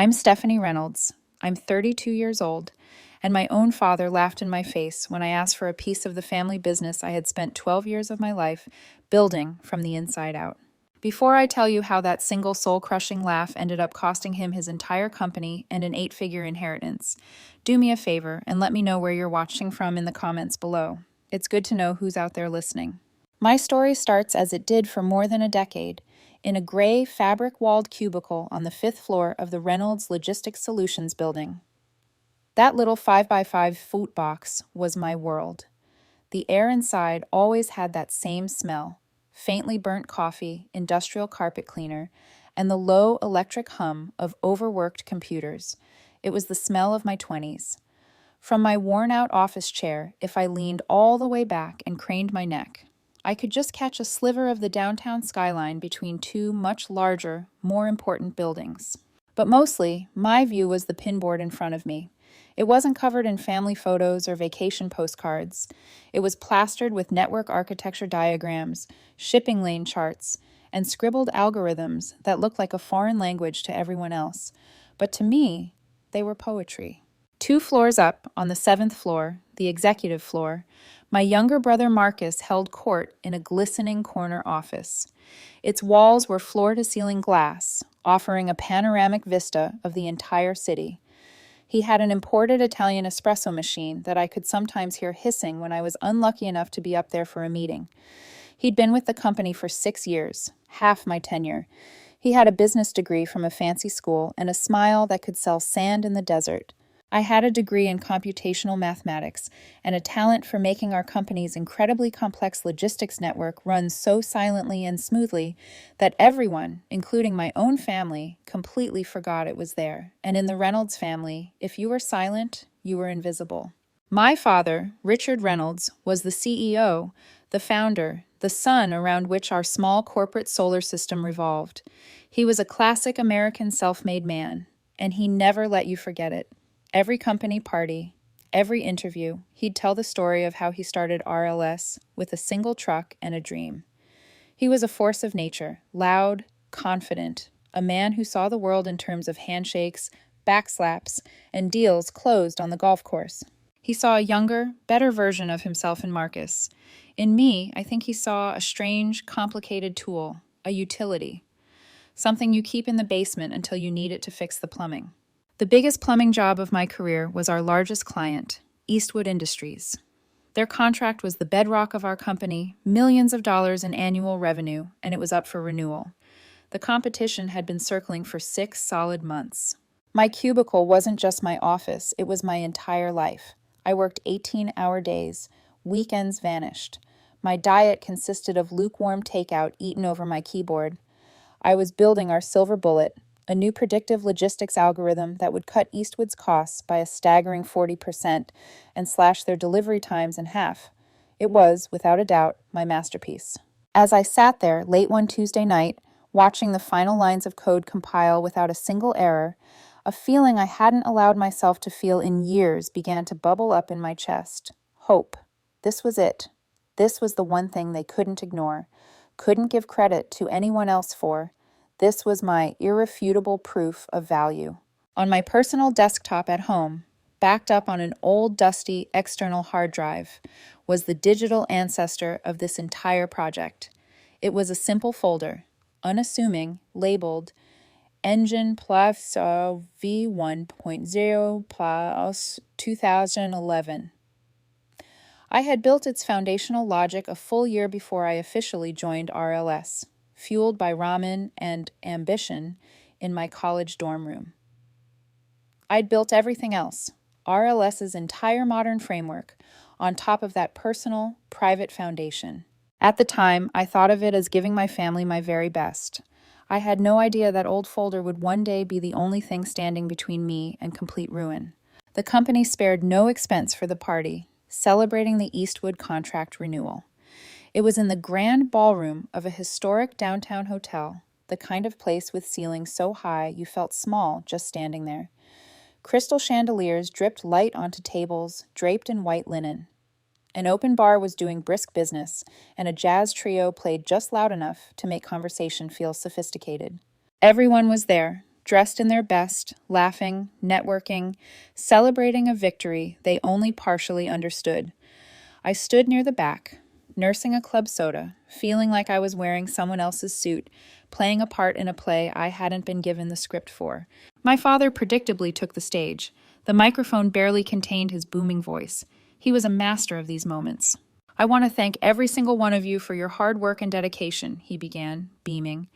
I'm Stephanie Reynolds. I'm 32 years old, and my own father laughed in my face when I asked for a piece of the family business I had spent 12 years of my life building from the inside out. Before I tell you how that single soul-crushing laugh ended up costing him his entire company and an 8-figure inheritance, do me a favor and let me know where you're watching from in the comments below. It's good to know who's out there listening. My story starts as it did for more than a decade, in a gray, fabric-walled cubicle on the 5th floor of the Reynolds Logistics Solutions building. That little 5x5 foot box was my world. The air inside always had that same smell, faintly burnt coffee, industrial carpet cleaner, and the low electric hum of overworked computers. It was the smell of my 20s. From my worn-out office chair, if I leaned all the way back and craned my neck, I could just catch a sliver of the downtown skyline between two much larger, more important buildings. But mostly, my view was the pinboard in front of me. It wasn't covered in family photos or vacation postcards. It was plastered with network architecture diagrams, shipping lane charts, and scribbled algorithms that looked like a foreign language to everyone else. But to me, they were poetry. 2 floors up, on the 7th floor, the executive floor, my younger brother Marcus held court in a glistening corner office. Its walls were floor-to-ceiling glass, offering a panoramic vista of the entire city. He had an imported Italian espresso machine that I could sometimes hear hissing when I was unlucky enough to be up there for a meeting. He'd been with the company for 6 years, half my tenure. He had a business degree from a fancy school and a smile that could sell sand in the desert. I had a degree in computational mathematics and a talent for making our company's incredibly complex logistics network run so silently and smoothly that everyone, including my own family, completely forgot it was there. And in the Reynolds family, if you were silent, you were invisible. My father, Richard Reynolds, was the CEO, the founder, the sun around which our small corporate solar system revolved. He was a classic American self-made man, and he never let you forget it. Every company party, every interview, he'd tell the story of how he started RLS with a single truck and a dream. He was a force of nature, loud, confident, a man who saw the world in terms of handshakes, backslaps, and deals closed on the golf course. He saw a younger, better version of himself in Marcus. In me, I think he saw a strange, complicated tool, a utility, something you keep in the basement until you need it to fix the plumbing. The biggest plumbing job of my career was our largest client, Eastwood Industries. Their contract was the bedrock of our company, millions of dollars in annual revenue, and it was up for renewal. The competition had been circling for 6 solid months. My cubicle wasn't just my office, it was my entire life. I worked 18-hour days. Weekends vanished. My diet consisted of lukewarm takeout eaten over my keyboard. I was building our silver bullet, a new predictive logistics algorithm that would cut Eastwood's costs by a staggering 40% and slash their delivery times in half. It was, without a doubt, my masterpiece. As I sat there late one Tuesday night, watching the final lines of code compile without a single error, a feeling I hadn't allowed myself to feel in years began to bubble up in my chest. Hope. This was it. This was the one thing they couldn't ignore, couldn't give credit to anyone else for. This was my irrefutable proof of value. On my personal desktop at home, backed up on an old dusty external hard drive, was the digital ancestor of this entire project. It was a simple folder, unassuming, labeled Engine plus V1.0 plus 2011. I had built its foundational logic a full year before I officially joined RLS, fueled by ramen and ambition in my college dorm room. I'd built everything else, RLS's entire modern framework, on top of that personal, private foundation. At the time, I thought of it as giving my family my very best. I had no idea that old folder would one day be the only thing standing between me and complete ruin. The company spared no expense for the party, celebrating the Eastwood contract renewal. It was in the grand ballroom of a historic downtown hotel, the kind of place with ceilings so high you felt small just standing there. Crystal chandeliers dripped light onto tables draped in white linen. An open bar was doing brisk business, and a jazz trio played just loud enough to make conversation feel sophisticated. Everyone was there, dressed in their best, laughing, networking, celebrating a victory they only partially understood. I stood near the back, nursing a club soda, feeling like I was wearing someone else's suit, playing a part in a play I hadn't been given the script for. My father predictably took the stage. The microphone barely contained his booming voice. He was a master of these moments. "I want to thank every single one of you for your hard work and dedication," he began, beaming.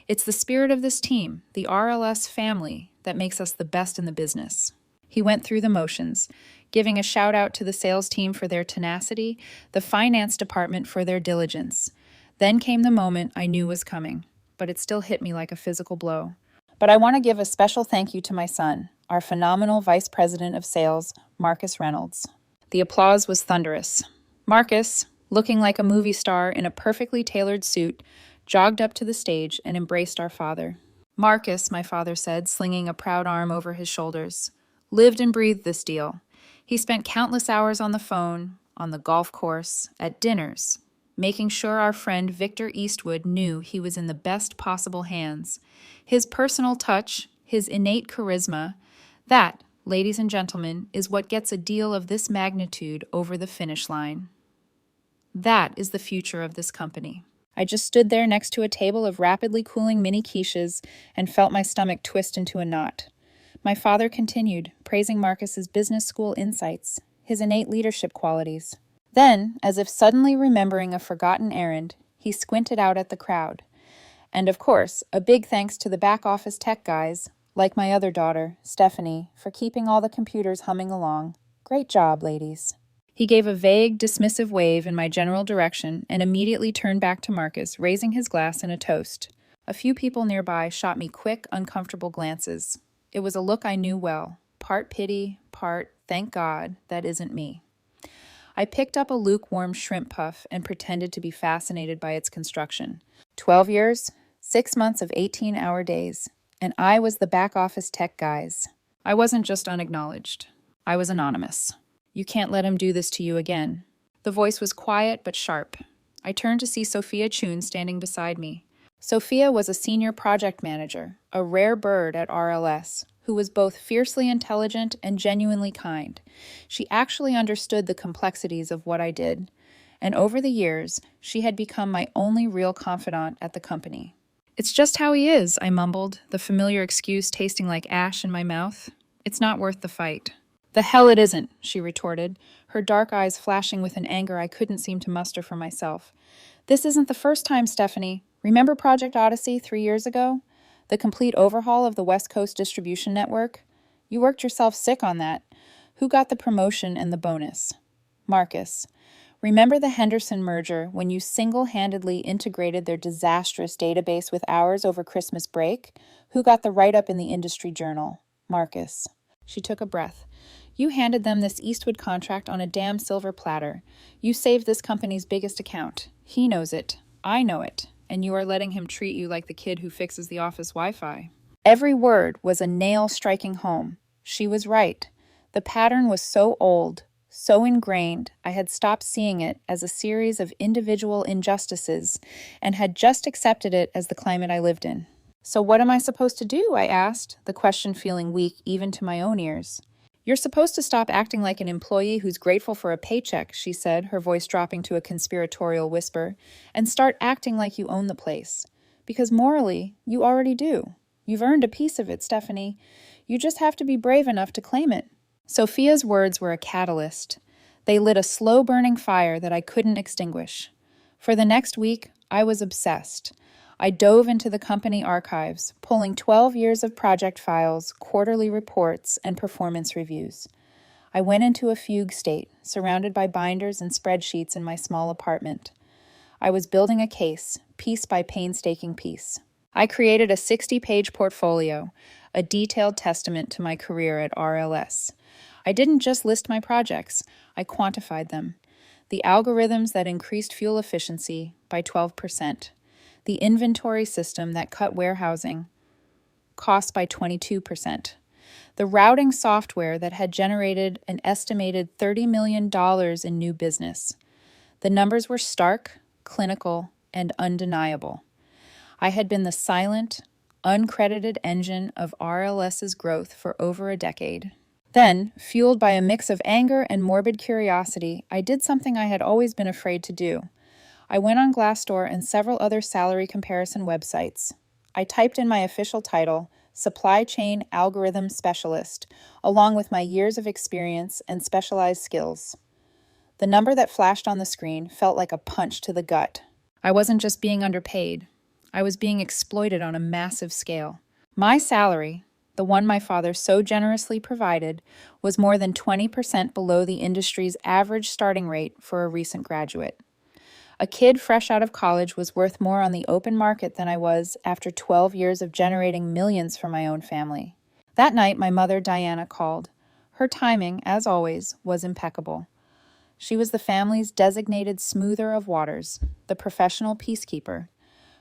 "It's the spirit of this team, the RLS family, that makes us the best in the business." He went through the motions, giving a shout out to the sales team for their tenacity, the finance department for their diligence. Then came the moment I knew was coming, but it still hit me like a physical blow. But I want to give a special thank you to my son, our phenomenal Vice President of Sales, Marcus Reynolds. The applause was thunderous. Marcus, looking like a movie star in a perfectly tailored suit, jogged up to the stage and embraced our father. Marcus, my father said, slinging a proud arm over his shoulders, lived and breathed this deal. He spent countless hours on the phone, on the golf course, at dinners, making sure our friend Victor Eastwood knew he was in the best possible hands. His personal touch, his innate charisma, that, ladies and gentlemen, is what gets a deal of this magnitude over the finish line. That is the future of this company. I just stood there next to a table of rapidly cooling mini quiches and felt my stomach twist into a knot. My father continued, praising Marcus's business school insights, his innate leadership qualities. Then, as if suddenly remembering a forgotten errand, he squinted out at the crowd. And of course, a big thanks to the back office tech guys, like my other daughter, Stephanie, for keeping all the computers humming along. Great job, ladies. He gave a vague, dismissive wave in my general direction and immediately turned back to Marcus, raising his glass in a toast. A few people nearby shot me quick, uncomfortable glances. It was a look I knew well, part pity, part, thank God, that isn't me. I picked up a lukewarm shrimp puff and pretended to be fascinated by its construction. 12 years, 6 months of 18-hour days, and I was the back office tech guys. I wasn't just unacknowledged. I was anonymous. "You can't let him do this to you again." The voice was quiet but sharp. I turned to see Sophia Chun standing beside me. Sophia was a senior project manager, a rare bird at RLS, who was both fiercely intelligent and genuinely kind. She actually understood the complexities of what I did, and over the years, she had become my only real confidant at the company. "It's just how he is," I mumbled, the familiar excuse tasting like ash in my mouth. "It's not worth the fight." "The hell it isn't," she retorted, her dark eyes flashing with an anger I couldn't seem to muster for myself. "This isn't the first time, Stephanie. Remember Project Odyssey 3 years ago? The complete overhaul of the West Coast distribution network? You worked yourself sick on that. Who got the promotion and the bonus?" "Marcus. Remember the Henderson merger when you single-handedly integrated their disastrous database with ours over Christmas break? Who got the write-up in the industry journal?" "Marcus." She took a breath. "You handed them this Eastwood contract on a damn silver platter. You saved this company's biggest account. He knows it. I know it. And you are letting him treat you like the kid who fixes the office Wi-Fi." Every word was a nail striking home. She was right. The pattern was so old, so ingrained, I had stopped seeing it as a series of individual injustices and had just accepted it as the climate I lived in. "So what am I supposed to do?" I asked, the question feeling weak even to my own ears. "You're supposed to stop acting like an employee who's grateful for a paycheck," she said, her voice dropping to a conspiratorial whisper, "and start acting like you own the place. Because morally, you already do. You've earned a piece of it, Stephanie. You just have to be brave enough to claim it." Sophia's words were a catalyst. They lit a slow-burning fire that I couldn't extinguish. For the next week, I was obsessed. I dove into the company archives, pulling 12 years of project files, quarterly reports, and performance reviews. I went into a fugue state, surrounded by binders and spreadsheets in my small apartment. I was building a case, piece by painstaking piece. I created a 60-page portfolio, a detailed testament to my career at RLS. I didn't just list my projects, I quantified them. The algorithms that increased fuel efficiency by 12%. The inventory system that cut warehousing costs by 22%. The routing software that had generated an estimated $30 million in new business. The numbers were stark, clinical, and undeniable. I had been the silent, uncredited engine of RLS's growth for over a decade. Then, fueled by a mix of anger and morbid curiosity, I did something I had always been afraid to do. I went on Glassdoor and several other salary comparison websites. I typed in my official title, Supply Chain Algorithm Specialist, along with my years of experience and specialized skills. The number that flashed on the screen felt like a punch to the gut. I wasn't just being underpaid. I was being exploited on a massive scale. My salary, the one my father so generously provided, was more than 20% below the industry's average starting rate for a recent graduate. A kid fresh out of college was worth more on the open market than I was after 12 years of generating millions for my own family. That night, my mother, Diana, called. Her timing, as always, was impeccable. She was the family's designated smoother of waters, the professional peacekeeper.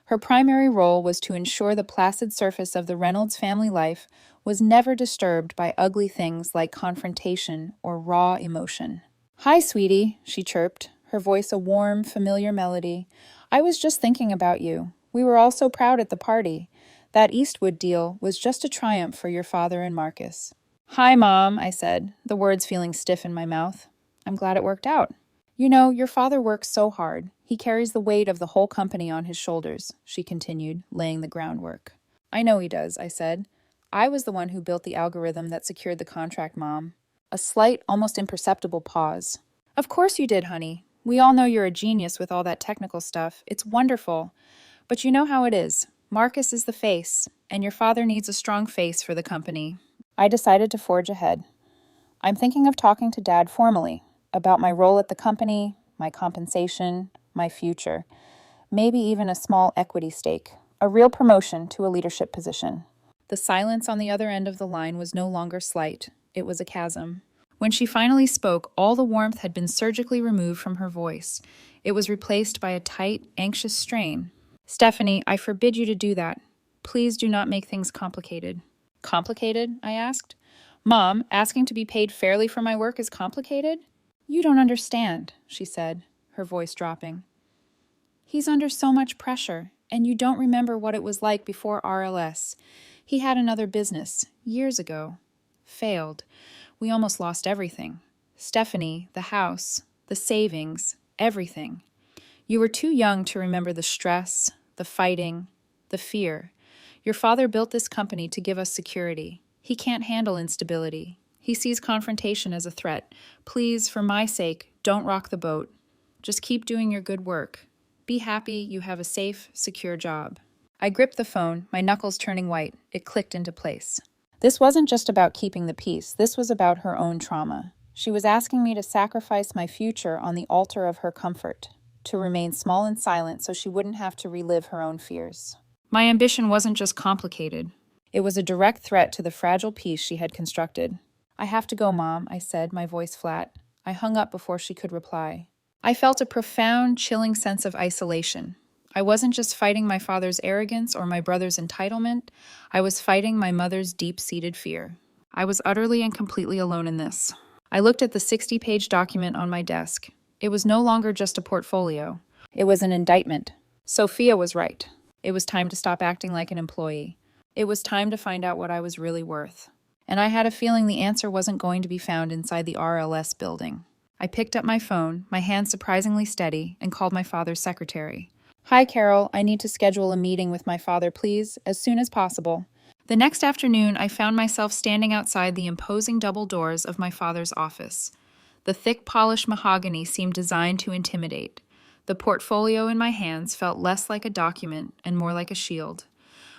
Her primary role was to ensure the placid surface of the Reynolds family life was never disturbed by ugly things like confrontation or raw emotion. "Hi, sweetie," she chirped, her voice a warm, familiar melody. "I was just thinking about you. We were all so proud at the party. That Eastwood deal was just a triumph for your father and Marcus." "Hi, Mom," I said, the words feeling stiff in my mouth. "I'm glad it worked out." "You know, your father works so hard. He carries the weight of the whole company on his shoulders," she continued, laying the groundwork. "I know he does," I said. "I was the one who built the algorithm that secured the contract, Mom." A slight, almost imperceptible pause. "Of course you did, honey. We all know you're a genius with all that technical stuff. It's wonderful. But you know how it is. Marcus is the face, and your father needs a strong face for the company." I decided to forge ahead. "I'm thinking of talking to Dad formally about my role at the company, my compensation, my future, maybe even a small equity stake, a real promotion to a leadership position." The silence on the other end of the line was no longer slight. It was a chasm. When she finally spoke, all the warmth had been surgically removed from her voice. It was replaced by a tight, anxious strain. "Stephanie, I forbid you to do that. Please do not make things complicated." "Complicated?" I asked. "Mom, asking to be paid fairly for my work is complicated?" "You don't understand," she said, her voice dropping. "He's under so much pressure, and you don't remember what it was like before RLS. He had another business, years ago. Failed. We almost lost everything. Stephanie, the house, the savings, everything. You were too young to remember the stress, the fighting, the fear. Your father built this company to give us security. He can't handle instability. He sees confrontation as a threat. Please, for my sake, don't rock the boat. Just keep doing your good work. Be happy you have a safe, secure job." I gripped the phone, my knuckles turning white. It clicked into place. This wasn't just about keeping the peace. This was about her own trauma. She was asking me to sacrifice my future on the altar of her comfort, to remain small and silent so she wouldn't have to relive her own fears. My ambition wasn't just complicated. It was a direct threat to the fragile peace she had constructed. "I have to go, Mom," I said, my voice flat. I hung up before she could reply. I felt a profound, chilling sense of isolation. I wasn't just fighting my father's arrogance or my brother's entitlement. I was fighting my mother's deep-seated fear. I was utterly and completely alone in this. I looked at the 60-page document on my desk. It was no longer just a portfolio. It was an indictment. Sophia was right. It was time to stop acting like an employee. It was time to find out what I was really worth. And I had a feeling the answer wasn't going to be found inside the RLS building. I picked up my phone, my hand surprisingly steady, and called my father's secretary. "Hi, Carol. I need to schedule a meeting with my father, please, as soon as possible." The next afternoon, I found myself standing outside the imposing double doors of my father's office. The thick, polished mahogany seemed designed to intimidate. The portfolio in my hands felt less like a document and more like a shield.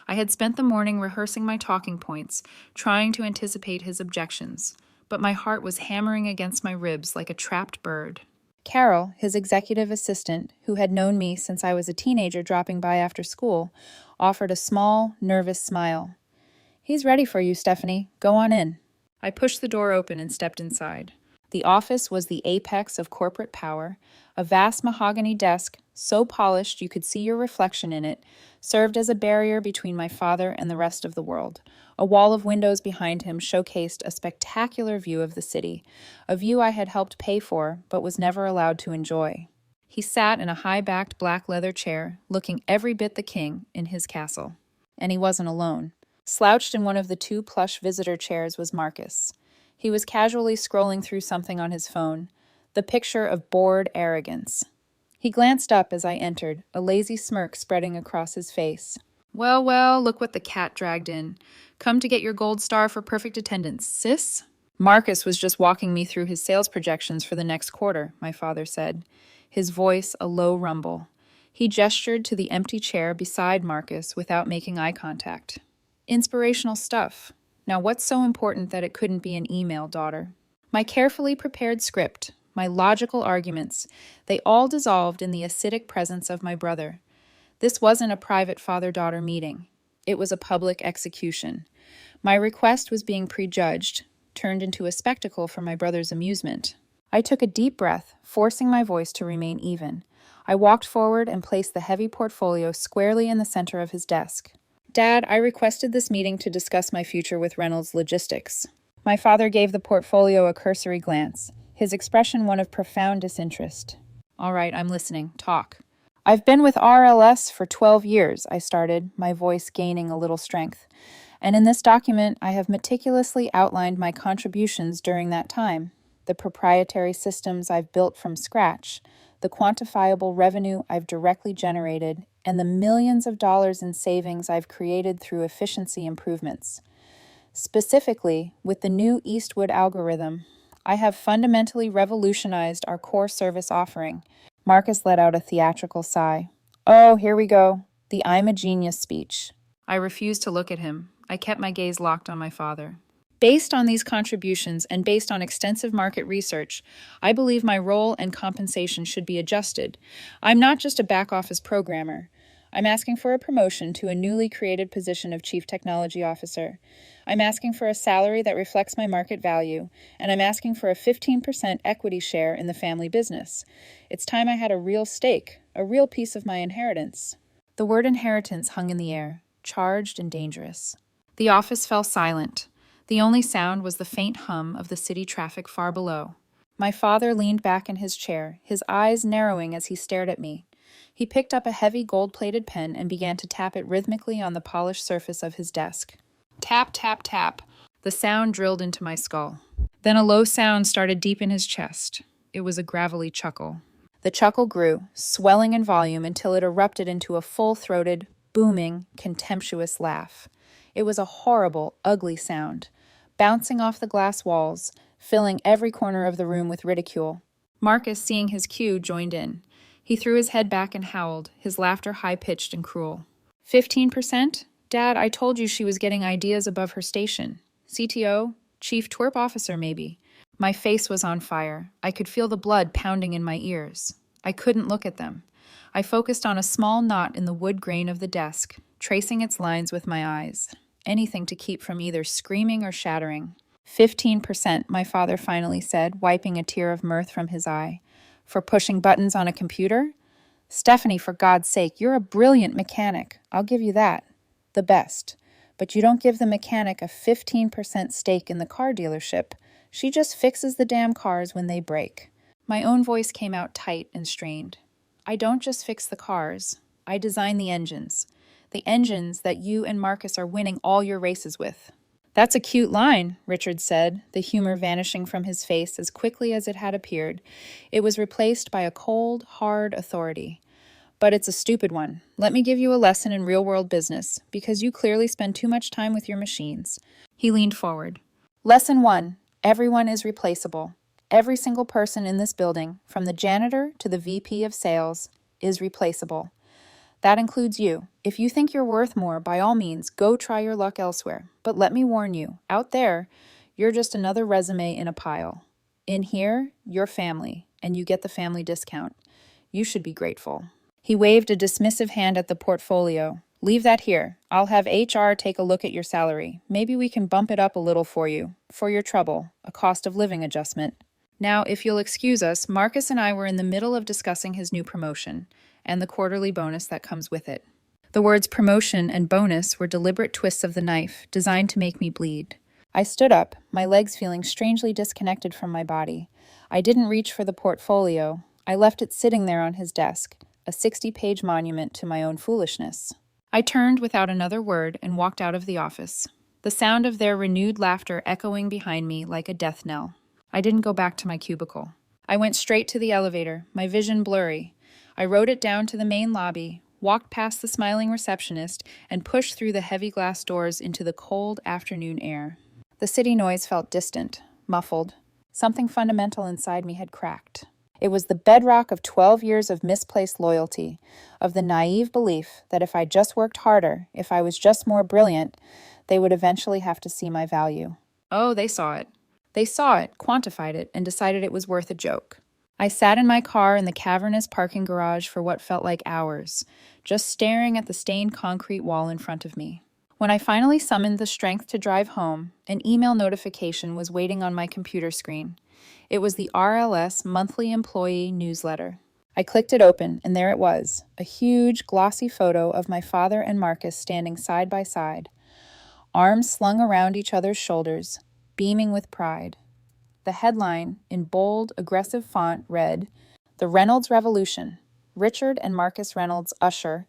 I had spent the morning rehearsing my talking points, trying to anticipate his objections, but my heart was hammering against my ribs like a trapped bird. Carol, his executive assistant, who had known me since I was a teenager dropping by after school, offered a small, nervous smile. "He's ready for you, Stephanie. Go on in." I pushed the door open and stepped inside. The office was the apex of corporate power. A vast mahogany desk, so polished you could see your reflection in it, served as a barrier between my father and the rest of the world. A wall of windows behind him showcased a spectacular view of the city, a view I had helped pay for but was never allowed to enjoy. He sat in a high-backed black leather chair, looking every bit the king in his castle. and he wasn't alone. Slouched in one of the two plush visitor chairs was Marcus. He was casually scrolling through something on his phone, the picture of bored arrogance. He glanced up as I entered, a lazy smirk spreading across his face. Well, well, look what the cat dragged in. Come to get your gold star for perfect attendance, sis? Marcus was just walking me through his sales projections for the next quarter, my father said, his voice a low rumble. He gestured to the empty chair beside Marcus without making eye contact. Inspirational stuff. Now, what's so important that it couldn't be an email, daughter? My carefully prepared script, my logical arguments, they all dissolved in the acidic presence of my brother. This wasn't a private father-daughter meeting. It was a public execution. My request was being prejudged, turned into a spectacle for my brother's amusement. I took a deep breath, forcing my voice to remain even. I walked forward and placed the heavy portfolio squarely in the center of his desk. Dad, I requested this meeting to discuss my future with Reynolds Logistics. My father gave the portfolio a cursory glance, his expression one of profound disinterest. All right, I'm listening. Talk. I've been with RLS for 12 years, I started, my voice gaining a little strength. And in this document, I have meticulously outlined my contributions during that time, the proprietary systems I've built from scratch, the quantifiable revenue I've directly generated, and the millions of dollars in savings I've created through efficiency improvements. Specifically, with the new Eastwood algorithm, I have fundamentally revolutionized our core service offering. Marcus let out a theatrical sigh. Oh, here we go. The I'm a genius speech. I refused to look at him. I kept my gaze locked on my father. Based on these contributions and based on extensive market research, I believe my role and compensation should be adjusted. I'm not just a back-office programmer. I'm asking for a promotion to a newly created position of Chief Technology Officer. I'm asking for a salary that reflects my market value, and I'm asking for a 15% equity share in the family business. It's time I had a real stake, a real piece of my inheritance. The word inheritance hung in the air, charged and dangerous. The office fell silent. The only sound was the faint hum of the city traffic far below. My father leaned back in his chair, his eyes narrowing as he stared at me. He picked up a heavy gold-plated pen and began to tap it rhythmically on the polished surface of his desk. Tap, tap, tap. The sound drilled into my skull. Then a low sound started deep in his chest. It was a gravelly chuckle. The chuckle grew, swelling in volume until it erupted into a full-throated, booming, contemptuous laugh. It was a horrible, ugly sound, bouncing off the glass walls, filling every corner of the room with ridicule. Marcus, seeing his cue, joined in. He threw his head back and howled, his laughter high-pitched and cruel. 15%? Dad, I told you she was getting ideas above her station. CTO? Chief Twerp Officer, maybe. My face was on fire. I could feel the blood pounding in my ears. I couldn't look at them. I focused on a small knot in the wood grain of the desk, tracing its lines with my eyes. Anything to keep from either screaming or shattering. 15%, my father finally said, wiping a tear of mirth from his eye. For pushing buttons on a computer? Stephanie, for God's sake, you're a brilliant mechanic. I'll give you that. The best. But you don't give the mechanic a 15% stake in the car dealership. She just fixes the damn cars when they break. My own voice came out tight and strained. I don't just fix the cars. I design the engines. The engines that you and Marcus are winning all your races with. That's a cute line, Richard said, the humor vanishing from his face as quickly as it had appeared. It was replaced by a cold, hard authority. But it's a stupid one. Let me give you a lesson in real-world business, because you clearly spend too much time with your machines. He leaned forward. Lesson 1. Everyone is replaceable. Every single person in this building, from the janitor to the VP of sales, is replaceable. That includes you. If you think you're worth more, by all means, go try your luck elsewhere. But let me warn you, out there, you're just another resume in a pile. In here, you're family, and you get the family discount. You should be grateful. He waved a dismissive hand at the portfolio. Leave that here. I'll have HR take a look at your salary. Maybe we can bump it up a little for you, for your trouble, a cost of living adjustment. Now, if you'll excuse us, Marcus and I were in the middle of discussing his new promotion and the quarterly bonus that comes with it. The words promotion and bonus were deliberate twists of the knife, designed to make me bleed. I stood up, my legs feeling strangely disconnected from my body. I didn't reach for the portfolio. I left it sitting there on his desk, a 60-page monument to my own foolishness. I turned without another word and walked out of the office, the sound of their renewed laughter echoing behind me like a death knell. I didn't go back to my cubicle. I went straight to the elevator, my vision blurry. I rode it down to the main lobby, walked past the smiling receptionist, and pushed through the heavy glass doors into the cold afternoon air. The city noise felt distant, muffled. Something fundamental inside me had cracked. It was the bedrock of 12 years of misplaced loyalty, of the naive belief that if I just worked harder, if I was just more brilliant, they would eventually have to see my value. Oh, they saw it. They saw it, quantified it, and decided it was worth a joke. I sat in my car in the cavernous parking garage for what felt like hours, just staring at the stained concrete wall in front of me. When I finally summoned the strength to drive home, an email notification was waiting on my computer screen. It was the RLS monthly employee newsletter. I clicked it open, and there it was, a huge, glossy photo of my father and Marcus standing side by side, arms slung around each other's shoulders, beaming with pride. The headline, in bold, aggressive font, read, "The Reynolds Revolution, Richard and Marcus Reynolds usher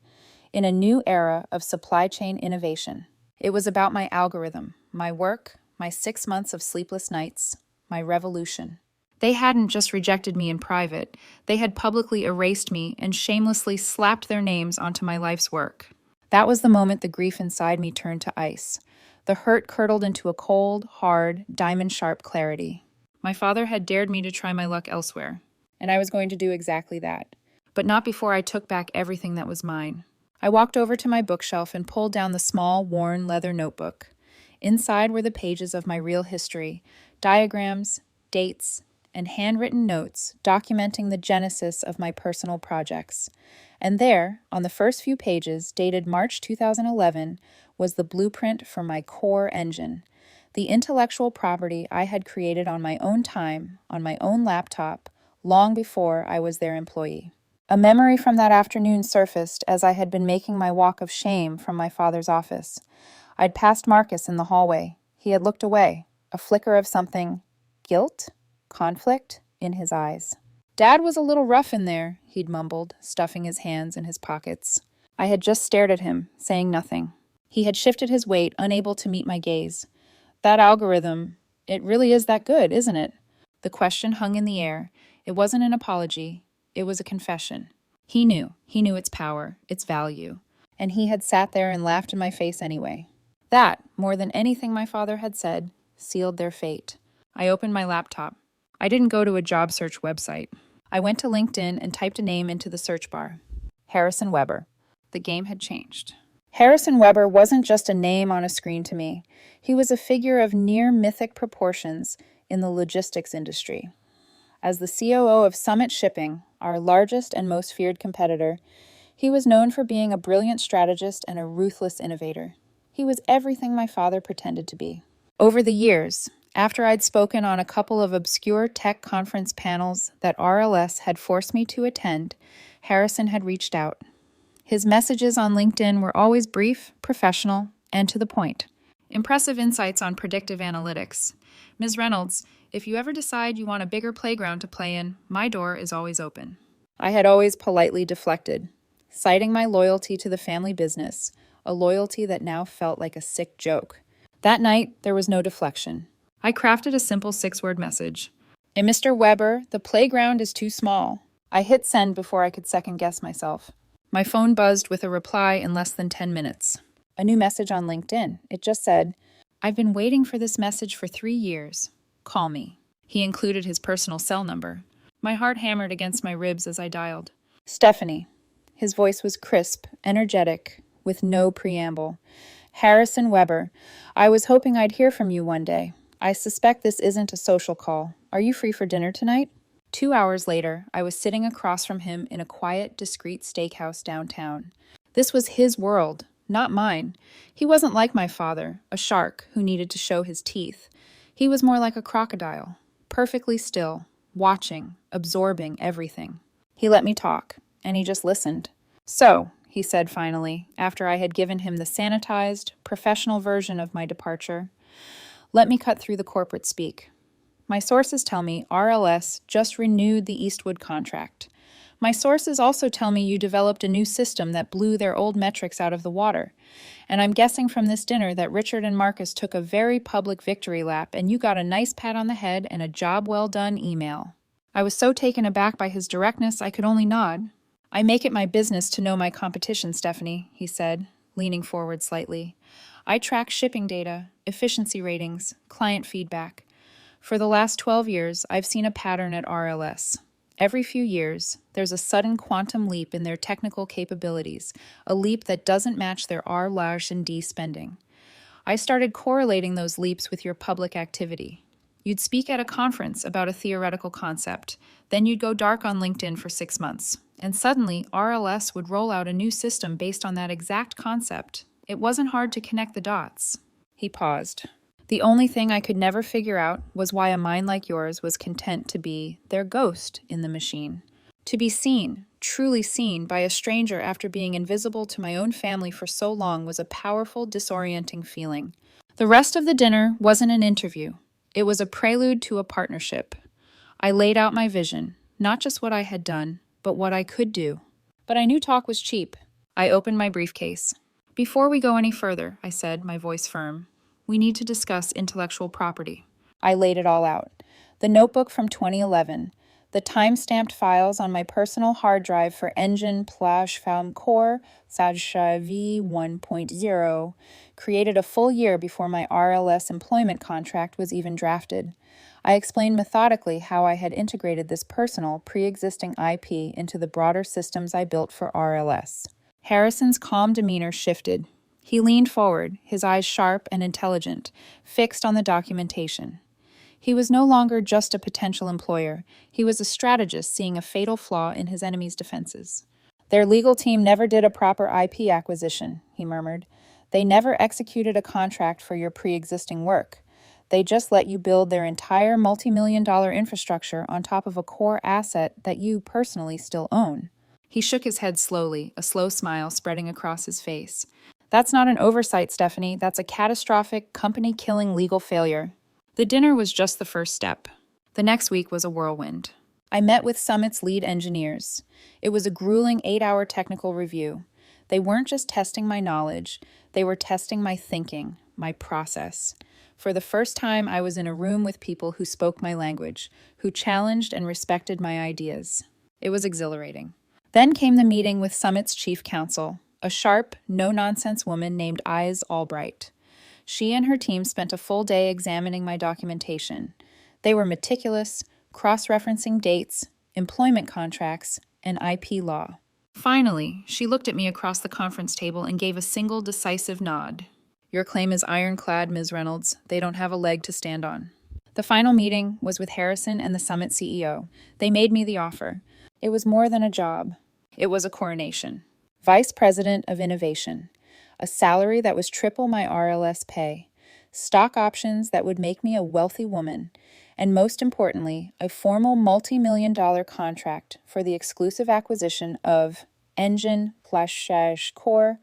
in a new era of supply chain innovation." It was about my algorithm, my work, my 6 months of sleepless nights, my revolution. They hadn't just rejected me in private, they had publicly erased me and shamelessly slapped their names onto my life's work. That was the moment the grief inside me turned to ice. The hurt curdled into a cold, hard, diamond-sharp clarity. My father had dared me to try my luck elsewhere, and I was going to do exactly that. But not before I took back everything that was mine. I walked over to my bookshelf and pulled down the small, worn leather notebook. Inside were the pages of my real history, diagrams, dates, and handwritten notes documenting the genesis of my personal projects. And there, on the first few pages, dated March 2011, was the blueprint for my core engine, the intellectual property I had created on my own time, on my own laptop, long before I was their employee. A memory from that afternoon surfaced as I had been making my walk of shame from my father's office. I'd passed Marcus in the hallway. He had looked away, a flicker of something, guilt, conflict, in his eyes. "Dad was a little rough in there," he'd mumbled, stuffing his hands in his pockets. I had just stared at him, saying nothing. He had shifted his weight, unable to meet my gaze. "That algorithm, it really is that good, isn't it?" The question hung in the air. It wasn't an apology. It was a confession. He knew its power, its value. And he had sat there and laughed in my face anyway. That, more than anything my father had said, sealed their fate. I opened my laptop. I didn't go to a job search website. I went to LinkedIn and typed a name into the search bar. Harrison Weber. The game had changed. Harrison Weber wasn't just a name on a screen to me. He was a figure of near mythic proportions in the logistics industry. As the COO of Summit Shipping, our largest and most feared competitor, he was known for being a brilliant strategist and a ruthless innovator. He was everything my father pretended to be. Over the years, after I'd spoken on a couple of obscure tech conference panels that RLS had forced me to attend, Harrison had reached out. His messages on LinkedIn were always brief, professional, and to the point. Impressive insights on predictive analytics. "Ms. Reynolds, if you ever decide you want a bigger playground to play in, my door is always open." I had always politely deflected, citing my loyalty to the family business, a loyalty that now felt like a sick joke. That night, there was no deflection. I crafted a simple 6-word message. "Hey, Mr. Weber, the playground is too small." I hit send before I could second-guess myself. My phone buzzed with a reply in less than 10 minutes. A new message on LinkedIn. It just said, "I've been waiting for this message for 3 years. Call me." He included his personal cell number. My heart hammered against my ribs as I dialed. "Stephanie." His voice was crisp, energetic, with no preamble. "Harrison Weber, I was hoping I'd hear from you one day. I suspect this isn't a social call. Are you free for dinner tonight?" 2 hours later, I was sitting across from him in a quiet, discreet steakhouse downtown. This was his world, not mine. He wasn't like my father, a shark who needed to show his teeth. He was more like a crocodile, perfectly still, watching, absorbing everything. He let me talk, and he just listened. "So," he said finally, after I had given him the sanitized, professional version of my departure, "let me cut through the corporate speak. My sources tell me RLS just renewed the Eastwood contract. My sources also tell me you developed a new system that blew their old metrics out of the water. And I'm guessing from this dinner that Richard and Marcus took a very public victory lap and you got a nice pat on the head and a job well done email. I was so taken aback by his directness I could only nod. I make it my business to know my competition, Stephanie, he said, leaning forward slightly. I track shipping data, efficiency ratings, client feedback. For the last 12 years, I've seen a pattern at RLS. Every few years, there's a sudden quantum leap in their technical capabilities, a leap that doesn't match their R/D spending. I started correlating those leaps with your public activity. You'd speak at a conference about a theoretical concept, then you'd go dark on LinkedIn for 6 months, and suddenly RLS would roll out a new system based on that exact concept. It wasn't hard to connect the dots. He paused. The only thing I could never figure out was why a mind like yours was content to be their ghost in the machine. To be seen, truly seen, by a stranger after being invisible to my own family for so long was a powerful, disorienting feeling. The rest of the dinner wasn't an interview. It was a prelude to a partnership. I laid out my vision, not just what I had done, but what I could do. But I knew talk was cheap. I opened my briefcase. Before we go any further, I said, my voice firm, we need to discuss intellectual property. I laid it all out. The notebook from 2011, the time-stamped files on my personal hard drive for engine /fam core v1.0 created a full year before my RLS employment contract was even drafted. I explained methodically how I had integrated this personal, pre-existing IP into the broader systems I built for RLS. Harrison's calm demeanor shifted. He leaned forward, his eyes sharp and intelligent, fixed on the documentation. He was no longer just a potential employer. He was a strategist seeing a fatal flaw in his enemy's defenses. Their legal team never did a proper IP acquisition, he murmured. They never executed a contract for your pre-existing work. They just let you build their entire multi-million-dollar infrastructure on top of a core asset that you personally still own. He shook his head slowly, a slow smile spreading across his face. That's not an oversight, Stephanie. That's a catastrophic, company-killing legal failure. The dinner was just the first step. The next week was a whirlwind. I met with Summit's lead engineers. It was a grueling 8-hour technical review. They weren't just testing my knowledge. They were testing my thinking, my process. For the first time, I was in a room with people who spoke my language, who challenged and respected my ideas. It was exhilarating. Then came the meeting with Summit's chief counsel, a sharp, no-nonsense woman named Eyes Albright. She and her team spent a full day examining my documentation. They were meticulous, cross-referencing dates, employment contracts, and IP law. Finally, she looked at me across the conference table and gave a single decisive nod. Your claim is ironclad, Ms. Reynolds. They don't have a leg to stand on. The final meeting was with Harrison and the Summit CEO. They made me the offer. It was more than a job. It was a coronation. Vice President of Innovation, a salary that was triple my RLS pay, stock options that would make me a wealthy woman, and most importantly, a formal multi-million-dollar contract for the exclusive acquisition of engine /core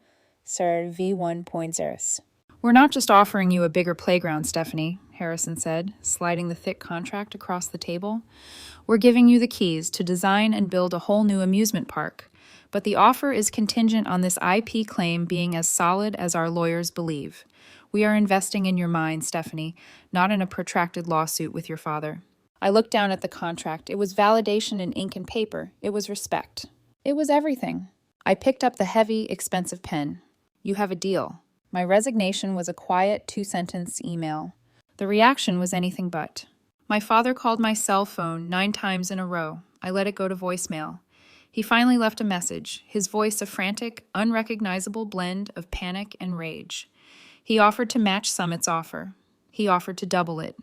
v1.0. We're not just offering you a bigger playground, Stephanie, Harrison said, sliding the thick contract across the table. We're giving you the keys to design and build a whole new amusement park. But the offer is contingent on this IP claim being as solid as our lawyers believe. We are investing in your mind, Stephanie, not in a protracted lawsuit with your father. I looked down at the contract. It was validation in ink and paper. It was respect. It was everything. I picked up the heavy, expensive pen. You have a deal. My resignation was a quiet 2-sentence email. The reaction was anything but. My father called my cell phone 9 times in a row. I let it go to voicemail. He finally left a message, his voice a frantic, unrecognizable blend of panic and rage. He offered to match Summit's offer. He offered to double it.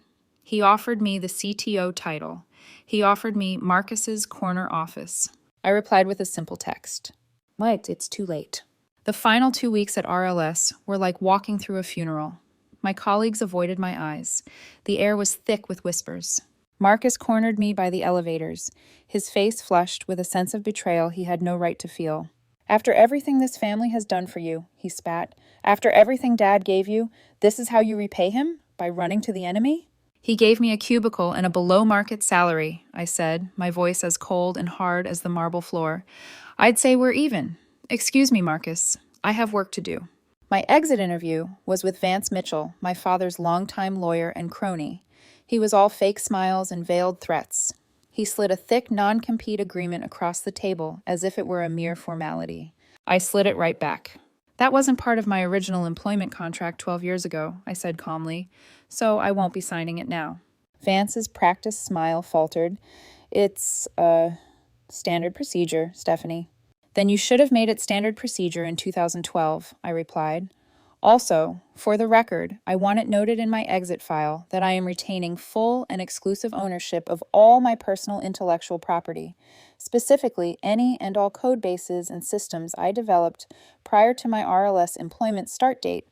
He offered me the CTO title. He offered me Marcus's corner office. I replied with a simple text. Wait, it's too late. The final 2 weeks at RLS were like walking through a funeral. My colleagues avoided my eyes. The air was thick with whispers. Marcus cornered me by the elevators, his face flushed with a sense of betrayal he had no right to feel. After everything this family has done for you, he spat. After everything Dad gave you, this is how you repay him? By running to the enemy? He gave me a cubicle and a below-market salary, I said, my voice as cold and hard as the marble floor. I'd say we're even. Excuse me, Marcus. I have work to do. My exit interview was with Vance Mitchell, my father's longtime lawyer and crony. He was all fake smiles and veiled threats. He slid a thick non-compete agreement across the table as if it were a mere formality. I slid it right back. That wasn't part of my original employment contract 12 years ago, I said calmly, so I won't be signing it now. Vance's practiced smile faltered. It's, standard procedure, Stephanie. Then you should have made it standard procedure in 2012, I replied. Also, for the record, I want it noted in my exit file that I am retaining full and exclusive ownership of all my personal intellectual property, specifically any and all code bases and systems I developed prior to my RLS employment start date,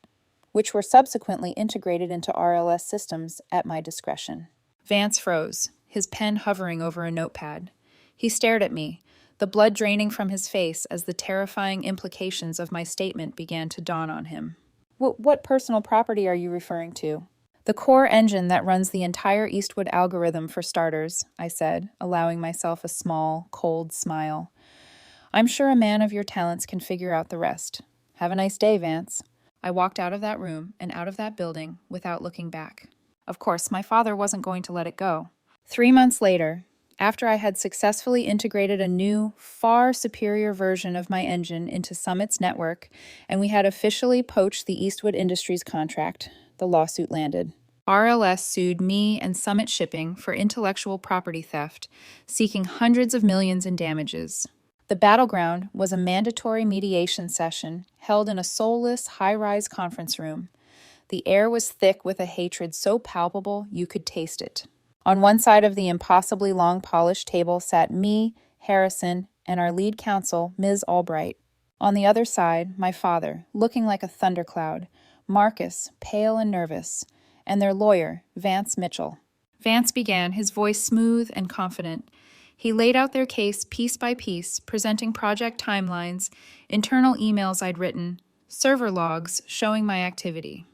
which were subsequently integrated into RLS systems at my discretion. Vance froze, his pen hovering over a notepad. He stared at me, the blood draining from his face as the terrifying implications of my statement began to dawn on him. What personal property are you referring to? The core engine that runs the entire Eastwood algorithm, for starters, I said, allowing myself a small, cold smile. I'm sure a man of your talents can figure out the rest. Have a nice day, Vance. I walked out of that room and out of that building without looking back. Of course, my father wasn't going to let it go. 3 months later, after I had successfully integrated a new, far superior version of my engine into Summit's network, and we had officially poached the Eastwood Industries contract, the lawsuit landed. RLS sued me and Summit Shipping for intellectual property theft, seeking hundreds of millions in damages. The battleground was a mandatory mediation session held in a soulless, high-rise conference room. The air was thick with a hatred so palpable you could taste it. On one side of the impossibly long polished table sat me, Harrison, and our lead counsel, Ms. Albright. On the other side, my father, looking like a thundercloud, Marcus, pale and nervous, and their lawyer, Vance Mitchell. Vance began, his voice smooth and confident. He laid out their case piece by piece, presenting project timelines, internal emails I'd written, server logs showing my activity.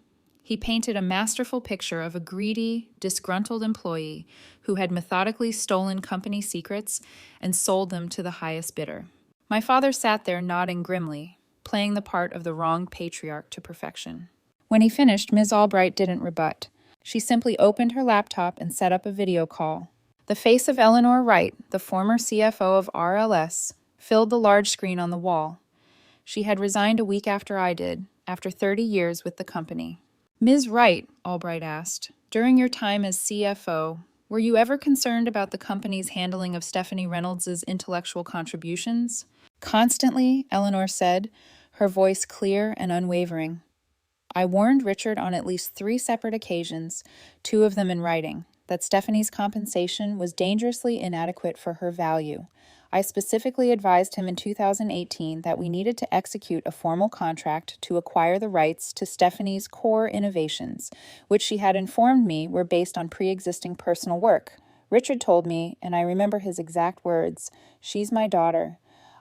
He painted a masterful picture of a greedy, disgruntled employee who had methodically stolen company secrets and sold them to the highest bidder. My father sat there nodding grimly, playing the part of the wrong patriarch to perfection. When he finished, Ms. Albright didn't rebut. She simply opened her laptop and set up a video call. The face of Eleanor Wright, the former CFO of RLS, filled the large screen on the wall. She had resigned a week after I did, after 30 years with the company. Ms. Wright, Albright asked, during your time as CFO, were you ever concerned about the company's handling of Stephanie Reynolds' intellectual contributions? Constantly, Eleanor said, her voice clear and unwavering. I warned Richard on at least 3 separate occasions, 2 of them in writing, that Stephanie's compensation was dangerously inadequate for her value. I specifically advised him in 2018 that we needed to execute a formal contract to acquire the rights to Stephanie's core innovations, which she had informed me were based on pre-existing personal work. Richard told me, and I remember his exact words, "She's my daughter.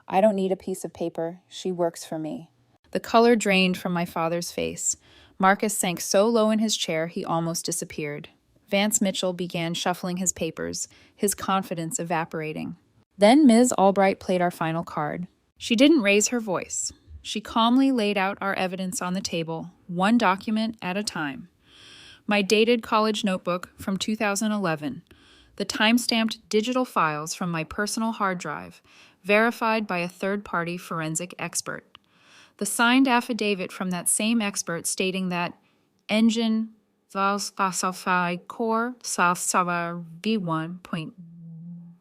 I don't need a piece of paper. She works for me." The color drained from my father's face. Marcus sank so low in his chair he almost disappeared. Vance Mitchell began shuffling his papers, his confidence evaporating. Then Ms. Albright played our final card. She didn't raise her voice. She calmly laid out our evidence on the table, one document at a time. My dated college notebook from 2011, the time-stamped digital files from my personal hard drive, verified by a third-party forensic expert. The signed affidavit from that same expert stating that engine core V1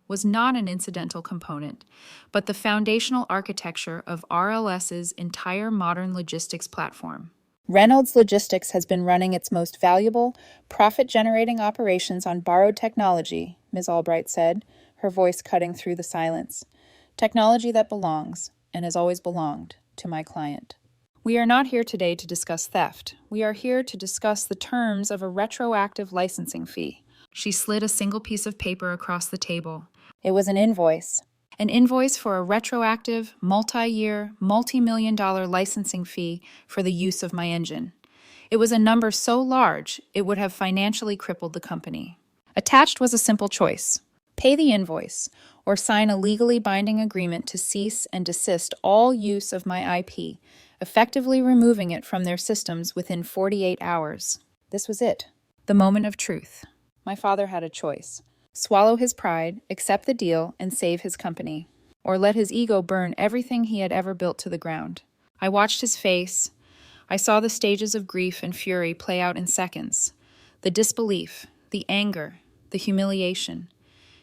was not an incidental component, but the foundational architecture of RLS's entire modern logistics platform. Reynolds Logistics has been running its most valuable, profit-generating operations on borrowed technology, Ms. Albright said, her voice cutting through the silence. Technology that belongs, and has always belonged, to my client. We are not here today to discuss theft. We are here to discuss the terms of a retroactive licensing fee. She slid a single piece of paper across the table. It was an invoice. An invoice for a retroactive, multi-year, multi-million-dollar licensing fee for the use of my engine. It was a number so large, it would have financially crippled the company. Attached was a simple choice: pay the invoice, or sign a legally binding agreement to cease and desist all use of my IP, effectively removing it from their systems within 48 hours. This was it, the moment of truth. My father had a choice: swallow his pride, accept the deal, and save his company, or let his ego burn everything he had ever built to the ground. I watched his face. I saw the stages of grief and fury play out in seconds. The disbelief, the anger, the humiliation.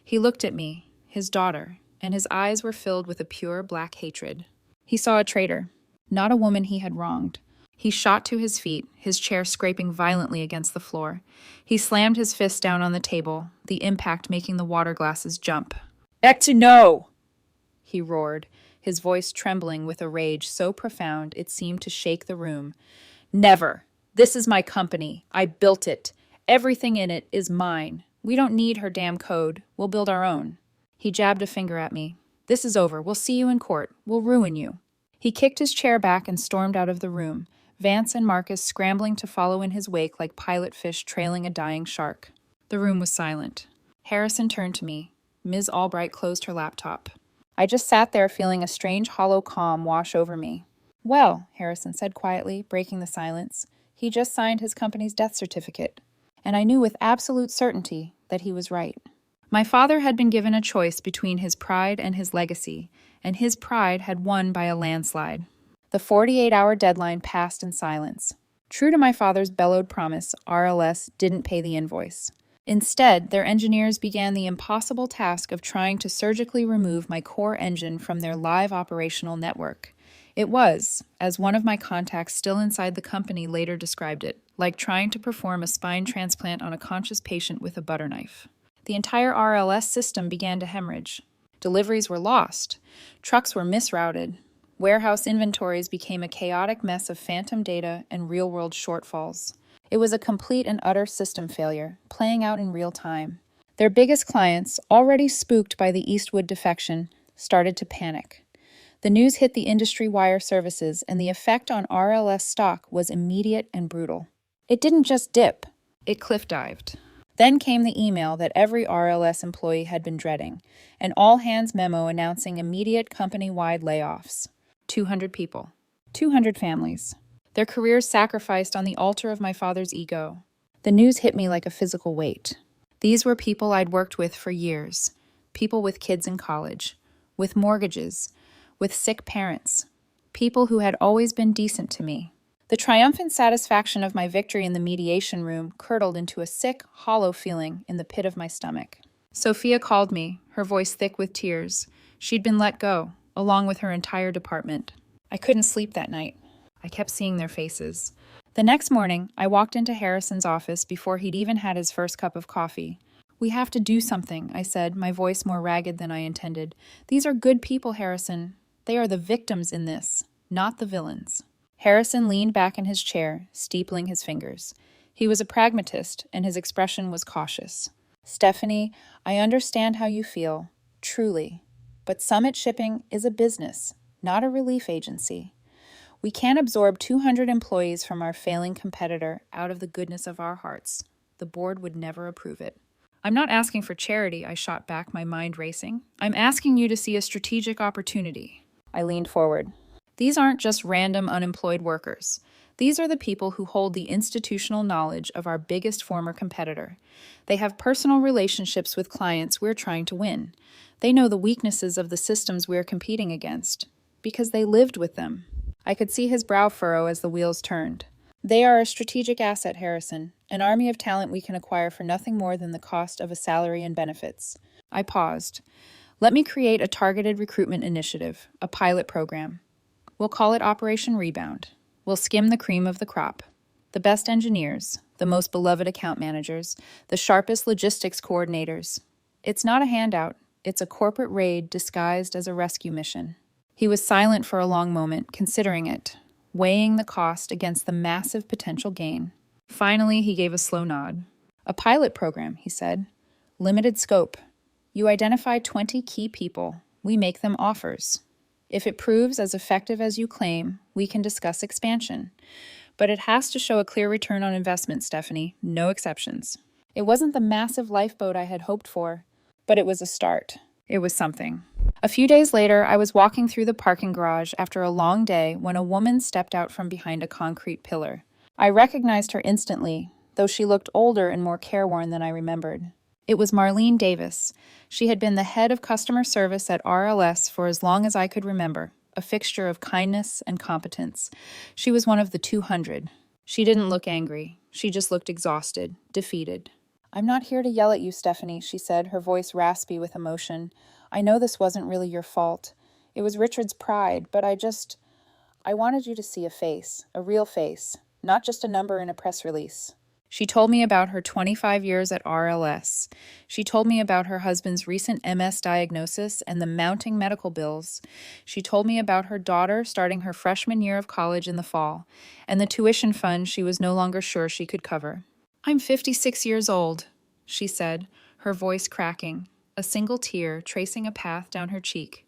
He looked at me, his daughter, and his eyes were filled with a pure black hatred. He saw a traitor, not a woman he had wronged. He shot to his feet, his chair scraping violently against the floor. He slammed his fist down on the table, the impact making the water glasses jump. "No!" he roared, his voice trembling with a rage so profound it seemed to shake the room. "Never! This is my company. I built it. Everything in it is mine. We don't need her damn code. We'll build our own." He jabbed a finger at me. "This is over. We'll see you in court. We'll ruin you." He kicked his chair back and stormed out of the room, Vance and Marcus scrambling to follow in his wake like pilot fish trailing a dying shark. The room was silent. Harrison turned to me. Ms. Albright closed her laptop. I just sat there feeling a strange hollow calm wash over me. "Well," Harrison said quietly, breaking the silence, "he just signed his company's death certificate." And I knew with absolute certainty that he was right. My father had been given a choice between his pride and his legacy, and his pride had won by a landslide. The 48-hour deadline passed in silence. True to my father's bellowed promise, RLS didn't pay the invoice. Instead, their engineers began the impossible task of trying to surgically remove my core engine from their live operational network. It was, as one of my contacts still inside the company later described it, like trying to perform a spine transplant on a conscious patient with a butter knife. The entire RLS system began to hemorrhage. Deliveries were lost. Trucks were misrouted. Warehouse inventories became a chaotic mess of phantom data and real-world shortfalls. It was a complete and utter system failure, playing out in real time. Their biggest clients, already spooked by the Eastwood defection, started to panic. The news hit the industry wire services, and the effect on RLS stock was immediate and brutal. It didn't just dip, it cliff-dived. Then came the email that every RLS employee had been dreading, an all-hands memo announcing immediate company-wide layoffs. 200 people. 200 families. Their careers sacrificed on the altar of my father's ego. The news hit me like a physical weight. These were people I'd worked with for years. People with kids in college. With mortgages. With sick parents. People who had always been decent to me. The triumphant satisfaction of my victory in the mediation room curdled into a sick, hollow feeling in the pit of my stomach. Sophia called me, her voice thick with tears. She'd been let go, along with her entire department. I couldn't sleep that night. I kept seeing their faces. The next morning, I walked into Harrison's office before he'd even had his first cup of coffee. "We have to do something," I said, my voice more ragged than I intended. "These are good people, Harrison. They are the victims in this, not the villains." Harrison leaned back in his chair, steepling his fingers. He was a pragmatist, and his expression was cautious. "Stephanie, I understand how you feel, truly. But Summit Shipping is a business, not a relief agency. We can't absorb 200 employees from our failing competitor out of the goodness of our hearts. The board would never approve it." "I'm not asking for charity," I shot back, my mind racing. "I'm asking you to see a strategic opportunity." I leaned forward. "These aren't just random unemployed workers. These are the people who hold the institutional knowledge of our biggest former competitor. They have personal relationships with clients we're trying to win. They know the weaknesses of the systems we're competing against, because they lived with them." I could see his brow furrow as the wheels turned. "They are a strategic asset, Harrison, an army of talent we can acquire for nothing more than the cost of a salary and benefits." I paused. "Let me create a targeted recruitment initiative, a pilot program. We'll call it Operation Rebound. We'll skim the cream of the crop. The best engineers, the most beloved account managers, the sharpest logistics coordinators. It's not a handout. It's a corporate raid disguised as a rescue mission." He was silent for a long moment, considering it, weighing the cost against the massive potential gain. Finally, he gave a slow nod. "A pilot program," he said. "Limited scope. You identify 20 key people. We make them offers. If it proves as effective as you claim, we can discuss expansion. But it has to show a clear return on investment, Stephanie. No exceptions. It wasn't the massive lifeboat I had hoped for, but it was a start. It was something. A few days later, I was walking through the parking garage after a long day when a woman stepped out from behind a concrete pillar. I recognized her instantly, though she looked older and more careworn than I remembered. It was Marlene Davis. She had been the head of customer service at RLS for as long as I could remember, a fixture of kindness and competence. She was one of the 200. She didn't look angry. She just looked exhausted, defeated. "I'm not here to yell at you, Stephanie," she said, her voice raspy with emotion. "I know this wasn't really your fault. It was Richard's pride, but I wanted you to see a face, a real face, not just a number in a press release." She told me about her 25 years at RLS. She told me about her husband's recent MS diagnosis and the mounting medical bills. She told me about her daughter starting her freshman year of college in the fall, and the tuition fund she was no longer sure she could cover. "I'm 56 years old," she said, her voice cracking, a single tear tracing a path down her cheek.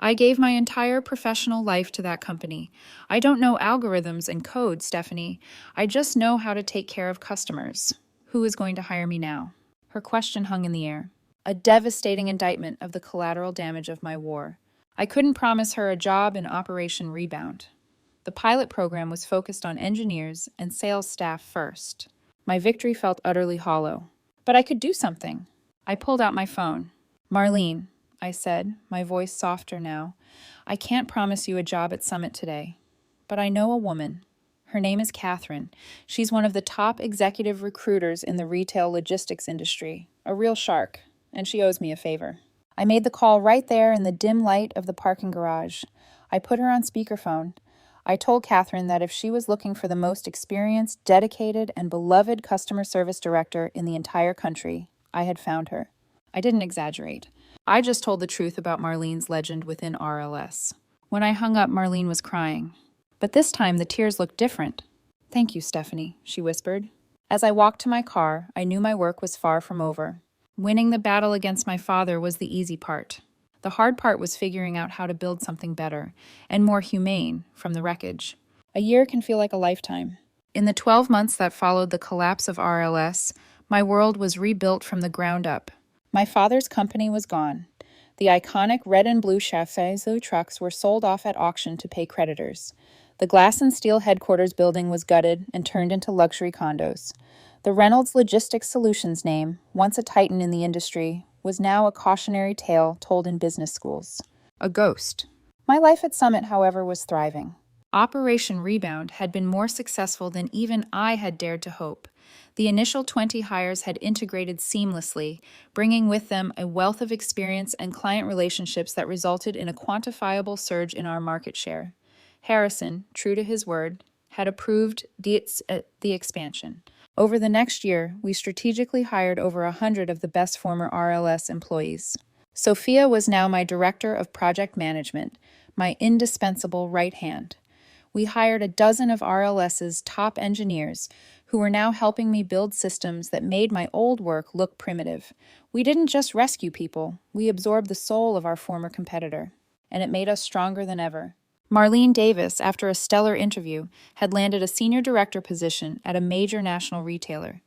"I gave my entire professional life to that company. I don't know algorithms and code, Stephanie. I just know how to take care of customers. Who is going to hire me now?" Her question hung in the air, a devastating indictment of the collateral damage of my war. I couldn't promise her a job in Operation Rebound. The pilot program was focused on engineers and sales staff first. My victory felt utterly hollow. But I could do something. I pulled out my phone. "Marlene," I said, my voice softer now, "I can't promise you a job at Summit today, but I know a woman. Her name is Catherine. She's one of the top executive recruiters in the retail logistics industry, a real shark, and she owes me a favor." I made the call right there in the dim light of the parking garage. I put her on speakerphone. I told Catherine that if she was looking for the most experienced, dedicated, and beloved customer service director in the entire country, I had found her. I didn't exaggerate. I just told the truth about Marlene's legend within RLS. When I hung up, Marlene was crying. But this time, the tears looked different. "Thank you, Stephanie," she whispered. As I walked to my car, I knew my work was far from over. Winning the battle against my father was the easy part. The hard part was figuring out how to build something better and more humane from the wreckage. A year can feel like a lifetime. In the 12 months that followed the collapse of RLS, my world was rebuilt from the ground up. My father's company was gone. The iconic red and blue Chassaiso trucks were sold off at auction to pay creditors. The glass and steel headquarters building was gutted and turned into luxury condos. The Reynolds Logistics Solutions name, once a titan in the industry, was now a cautionary tale told in business schools. A ghost. My life at Summit, however, was thriving. Operation Rebound had been more successful than even I had dared to hope. The initial 20 hires had integrated seamlessly, bringing with them a wealth of experience and client relationships that resulted in a quantifiable surge in our market share. Harrison, true to his word, had approved the expansion. Over the next year, we strategically hired over 100 of the best former RLS employees. Sophia was now my director of project management, my indispensable right hand. We hired a dozen of RLS's top engineers, who were now helping me build systems that made my old work look primitive. We didn't just rescue people, we absorbed the soul of our former competitor, and it made us stronger than ever. Marlene Davis, after a stellar interview, had landed a senior director position at a major national retailer.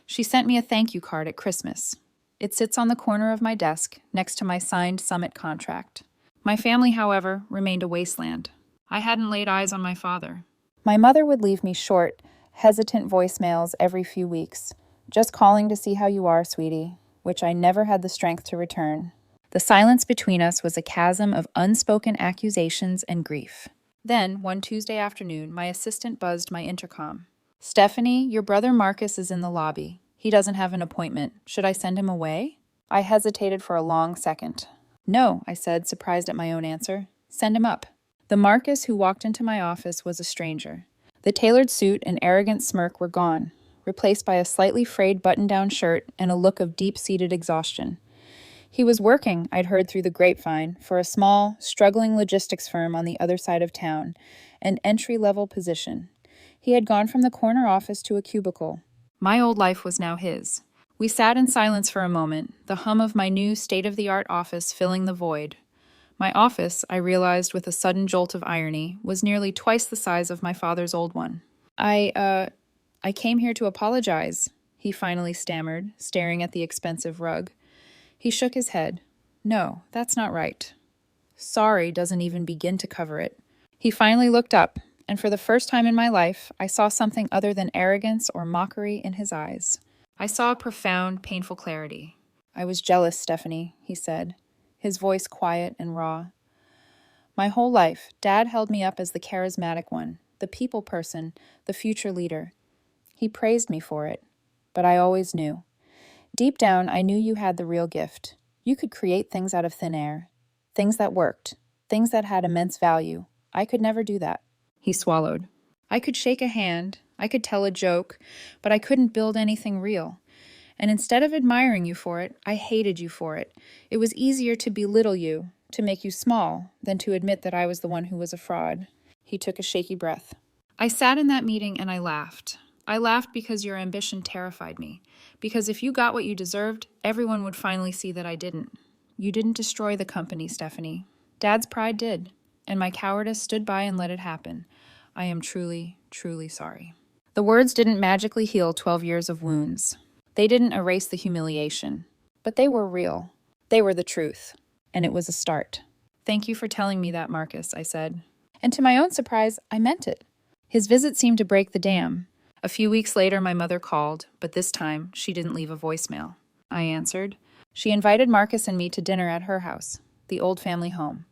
She sent me a thank you card at Christmas. It sits on the corner of my desk, next to my signed Summit contract. My family, however, remained a wasteland. I hadn't laid eyes on my father. My mother would leave me short, hesitant voicemails every few weeks, just calling to see how you are, sweetie, which I never had the strength to return. The silence between us was a chasm of unspoken accusations and grief. Then, one Tuesday afternoon, my assistant buzzed my intercom. "Stephanie, your brother Marcus is in the lobby. He doesn't have an appointment. Should I send him away?" I hesitated for a long second. "No," I said, surprised at my own answer. "Send him up." The Marcus who walked into my office was a stranger. The tailored suit and arrogant smirk were gone, replaced by a slightly frayed button-down shirt and a look of deep-seated exhaustion. He was working, I'd heard through the grapevine, for a small, struggling logistics firm on the other side of town, an entry-level position. He had gone from the corner office to a cubicle. My old life was now his. We sat in silence for a moment, the hum of my new state-of-the-art office filling the void. My office, I realized with a sudden jolt of irony, was nearly twice the size of my father's old one. I came here to apologize, he finally stammered, staring at the expensive rug. He shook his head. No, that's not right. Sorry doesn't even begin to cover it. He finally looked up, and for the first time in my life, I saw something other than arrogance or mockery in his eyes. I saw a profound, painful clarity. I was jealous, Stephanie, he said, his voice quiet and raw. My whole life, Dad held me up as the charismatic one, the people person, the future leader. He praised me for it, but I always knew. Deep down, I knew you had the real gift. You could create things out of thin air, things that worked, things that had immense value. I could never do that. He swallowed. I could shake a hand, I could tell a joke, but I couldn't build anything real. And instead of admiring you for it, I hated you for it. It was easier to belittle you, to make you small, than to admit that I was the one who was a fraud. He took a shaky breath. I sat in that meeting and I laughed. I laughed because your ambition terrified me. Because if you got what you deserved, everyone would finally see that I didn't. You didn't destroy the company, Stephanie. Dad's pride did, and my cowardice stood by and let it happen. I am truly, truly sorry. The words didn't magically heal 12 years of wounds. They didn't erase the humiliation, but they were real. They were the truth, and it was a start. Thank you for telling me that, Marcus, I said. And to my own surprise, I meant it. His visit seemed to break the dam. A few weeks later, my mother called, but this time she didn't leave a voicemail. I answered. She invited Marcus and me to dinner at her house, the old family home.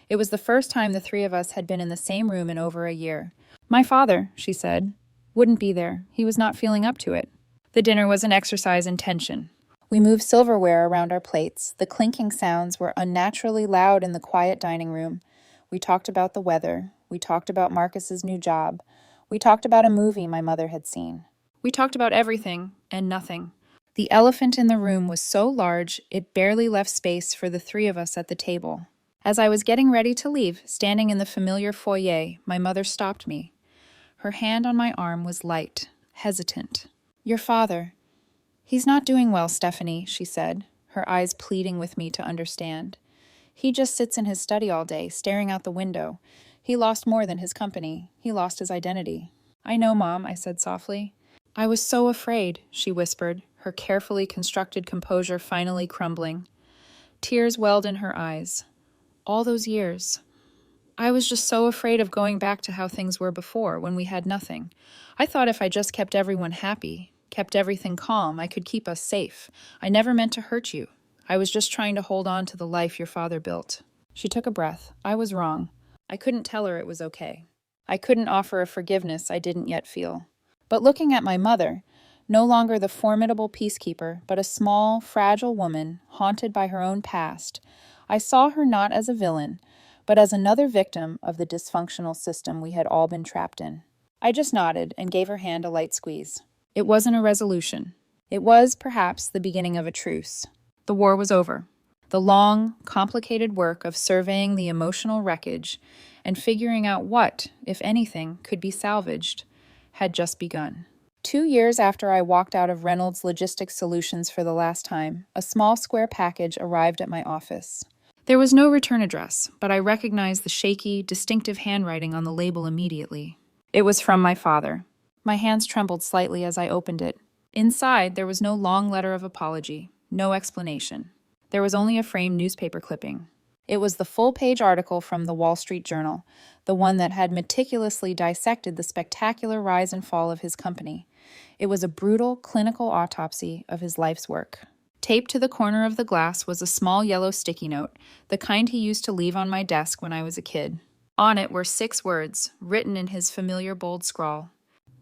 It was the first time the three of us had been in the same room in over a year. My father, she said, wouldn't be there. He was not feeling up to it. The dinner was an exercise in tension. We moved silverware around our plates. The clinking sounds were unnaturally loud in the quiet dining room. We talked about the weather. We talked about Marcus's new job. We talked about a movie my mother had seen. We talked about everything and nothing. The elephant in the room was so large it barely left space for the three of us at the table. As I was getting ready to leave, standing in the familiar foyer, my mother stopped me. Her hand on my arm was light, hesitant. Your father. He's not doing well, Stephanie, she said, her eyes pleading with me to understand. He just sits in his study all day, staring out the window. He lost more than his company. He lost his identity. I know, Mom, I said softly. I was so afraid, she whispered, her carefully constructed composure finally crumbling. Tears welled in her eyes. All those years. I was just so afraid of going back to how things were before, when we had nothing. I thought if I just kept everyone happy, kept everything calm, I could keep us safe. I never meant to hurt you. I was just trying to hold on to the life your father built. She took a breath. I was wrong. I couldn't tell her it was okay. I couldn't offer a forgiveness I didn't yet feel. But looking at my mother, no longer the formidable peacekeeper, but a small, fragile woman haunted by her own past, I saw her not as a villain, but as another victim of the dysfunctional system we had all been trapped in. I just nodded and gave her hand a light squeeze. It wasn't a resolution. It was, perhaps, the beginning of a truce. The war was over. The long, complicated work of surveying the emotional wreckage and figuring out what, if anything, could be salvaged had just begun. 2 years after I walked out of Reynolds Logistics Solutions for the last time, a small square package arrived at my office. There was no return address, but I recognized the shaky, distinctive handwriting on the label immediately. It was from my father. My hands trembled slightly as I opened it. Inside, there was no long letter of apology, no explanation. There was only a framed newspaper clipping. It was the full-page article from the Wall Street Journal, the one that had meticulously dissected the spectacular rise and fall of his company. It was a brutal, clinical autopsy of his life's work. Taped to the corner of the glass was a small yellow sticky note, the kind he used to leave on my desk when I was a kid. On it were 6 words, written in his familiar bold scrawl.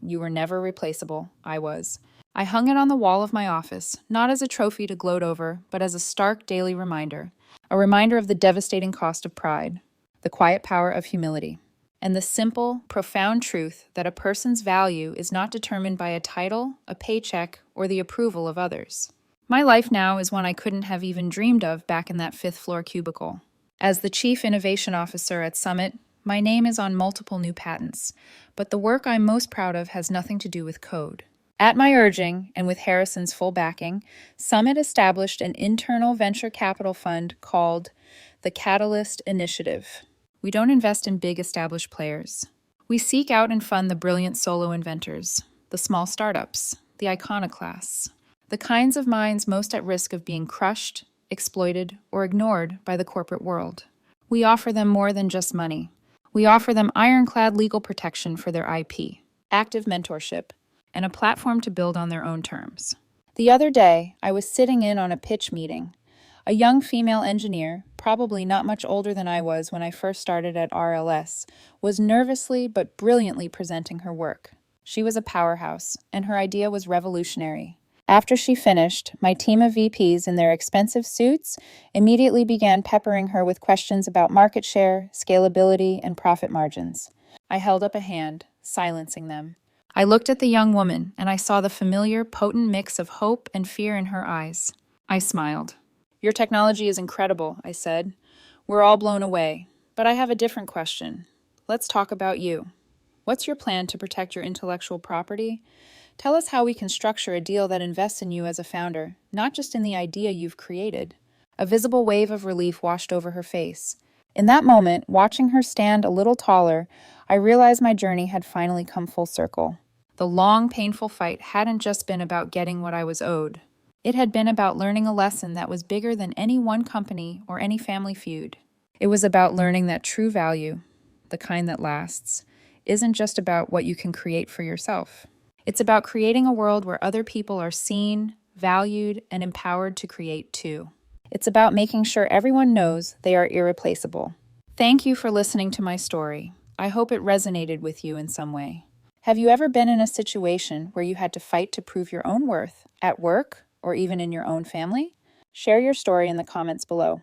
You were never replaceable. I was. I hung it on the wall of my office, not as a trophy to gloat over, but as a stark daily reminder. A reminder of the devastating cost of pride, the quiet power of humility, and the simple, profound truth that a person's value is not determined by a title, a paycheck, or the approval of others. My life now is one I couldn't have even dreamed of back in that 5th-floor cubicle. As the Chief Innovation Officer at Summit, my name is on multiple new patents, but the work I'm most proud of has nothing to do with code. At my urging, and with Harrison's full backing, Summit established an internal venture capital fund called the Catalyst Initiative. We don't invest in big established players. We seek out and fund the brilliant solo inventors, the small startups, the iconoclasts, the kinds of minds most at risk of being crushed, exploited, or ignored by the corporate world. We offer them more than just money. We offer them ironclad legal protection for their IP, active mentorship, and a platform to build on their own terms. The other day, I was sitting in on a pitch meeting. A young female engineer, probably not much older than I was when I first started at RLS, was nervously but brilliantly presenting her work. She was a powerhouse, and her idea was revolutionary. After she finished, my team of VPs in their expensive suits immediately began peppering her with questions about market share, scalability, and profit margins. I held up a hand, silencing them. I looked at the young woman, and I saw the familiar, potent mix of hope and fear in her eyes. I smiled. "Your technology is incredible," I said. "We're all blown away. But I have a different question. Let's talk about you. What's your plan to protect your intellectual property? Tell us how we can structure a deal that invests in you as a founder, not just in the idea you've created." A visible wave of relief washed over her face. In that moment, watching her stand a little taller, I realized my journey had finally come full circle. The long, painful fight hadn't just been about getting what I was owed. It had been about learning a lesson that was bigger than any one company or any family feud. It was about learning that true value, the kind that lasts, isn't just about what you can create for yourself. It's about creating a world where other people are seen, valued, and empowered to create too. It's about making sure everyone knows they are irreplaceable. Thank you for listening to my story. I hope it resonated with you in some way. Have you ever been in a situation where you had to fight to prove your own worth, at work, or even in your own family? Share your story in the comments below.